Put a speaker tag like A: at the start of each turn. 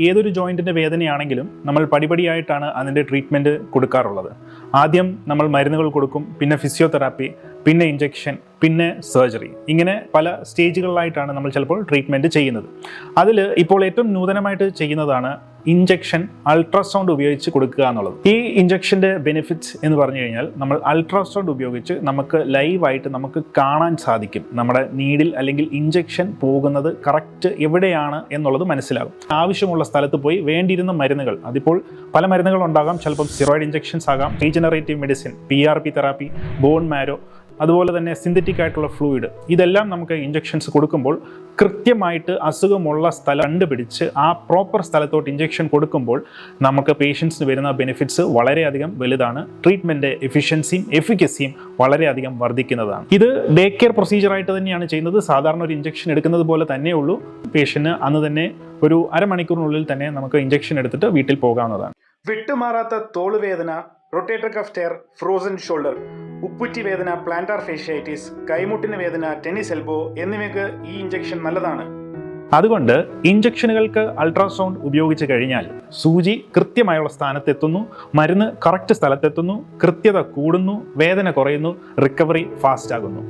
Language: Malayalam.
A: ഏതൊരു ജോയിൻറ്റിൻ്റെ വേദനയാണെങ്കിലും നമ്മൾ പടിപടിയായിട്ടാണ് അതിൻ്റെ ട്രീറ്റ്മെൻറ്റ് കൊടുക്കാറുള്ളത്. ആദ്യം നമ്മൾ മരുന്നുകൾ കൊടുക്കും, പിന്നെ ഫിസിയോതെറാപ്പി, പിന്നെ ഇഞ്ചക്ഷൻ, പിന്നെ സർജറി. ഇങ്ങനെ പല സ്റ്റേജുകളിലായിട്ടാണ് നമ്മൾ ചിലപ്പോൾ ട്രീറ്റ്മെൻറ്റ് ചെയ്യുന്നത്. അതിൽ ഇപ്പോൾ ഏറ്റവും നൂതനമായിട്ട് ചെയ്യുന്നതാണ് ഇഞ്ചക്ഷൻ അൾട്രാസൗണ്ട് ഉപയോഗിച്ച് കൊടുക്കുക എന്നുള്ളത്. ഈ ഇഞ്ചക്ഷൻ്റെ ബെനിഫിറ്റ്സ് എന്ന് പറഞ്ഞു കഴിഞ്ഞാൽ നമ്മൾ അൾട്രാസൗണ്ട് ഉപയോഗിച്ച് നമുക്ക് ലൈവായിട്ട് നമുക്ക് കാണാൻ സാധിക്കും നമ്മുടെ നീഡിൽ അല്ലെങ്കിൽ ഇഞ്ചക്ഷൻ പോകുന്നത് കറക്റ്റ് എവിടെയാണ് എന്നുള്ളത് മനസ്സിലാകും. ആവശ്യമുള്ള സ്ഥലത്ത് പോയി വേണ്ടിയിരുന്ന മരുന്നുകൾ, അതിപ്പോൾ പല മരുന്നുകൾ ഉണ്ടാകാം, ചിലപ്പം സ്റ്റിറോയിഡ് ഇഞ്ചക്ഷൻസ് ആകാം, regenerative medicine, PRP therapy, bone marrow, അതുപോലെ തന്നെ സിന്തറ്റിക് ആയിട്ടുള്ള ഫ്ലൂയിഡ്, ഇതെല്ലാം നമുക്ക് ഇഞ്ചക്ഷൻസ് കൊടുക്കുമ്പോൾ കൃത്യമായിട്ട് അസുഖമുള്ള സ്ഥലം കണ്ടുപിടിച്ച് ആ പ്രോപ്പർ സ്ഥലത്തോട്ട് ഇഞ്ചക്ഷൻ കൊടുക്കുമ്പോൾ നമുക്ക് പേഷ്യൻസിന് വരുന്ന ബെനിഫിറ്റ്സ് വളരെയധികം വലുതാണ്. ട്രീറ്റ്മെൻറ്റ് എഫിഷ്യൻസിയും എഫിക്കസിയും വളരെയധികം വർദ്ധിക്കുന്നതാണ്. ഇത് ഡേ കെയർ പ്രൊസീജിയറായിട്ട് തന്നെയാണ് ചെയ്യുന്നത്. സാധാരണ ഒരു ഇഞ്ചക്ഷൻ എടുക്കുന്നത് പോലെ തന്നെയുള്ളൂ. പേഷ്യൻറ്റ് അന്ന് തന്നെ ഒരു അരമണിക്കൂറിനുള്ളിൽ തന്നെ നമുക്ക് ഇഞ്ചക്ഷൻ എടുത്തിട്ട് വീട്ടിൽ പോകാവുന്നതാണ്.
B: വിട്ടുമാറാത്ത തോളുവേദന, rotator cuff tear, frozen shoulder, ഉപ്പുറ്റി വേദന, പ്ലാന്റാർ ഫേഷ്യാറ്റിസ്, കൈമുട്ടിന് വേദന, ടെന്നീസ് എൽബോ എന്നിവയ്ക്ക് ഈ ഇഞ്ചക്ഷൻ നല്ലതാണ്.
A: അതുകൊണ്ട് ഇഞ്ചക്ഷനുകൾക്ക് അൾട്രാസൗണ്ട് ഉപയോഗിച്ച് കഴിഞ്ഞാൽ സൂചി കൃത്യമായുള്ള സ്ഥാനത്തെത്തുന്നു, മരുന്ന് കറക്റ്റ് സ്ഥലത്തെത്തുന്നു, കൃത്യത കൂടുന്നു, വേദന കുറയുന്നു, റിക്കവറി ഫാസ്റ്റ് ആകുന്നു.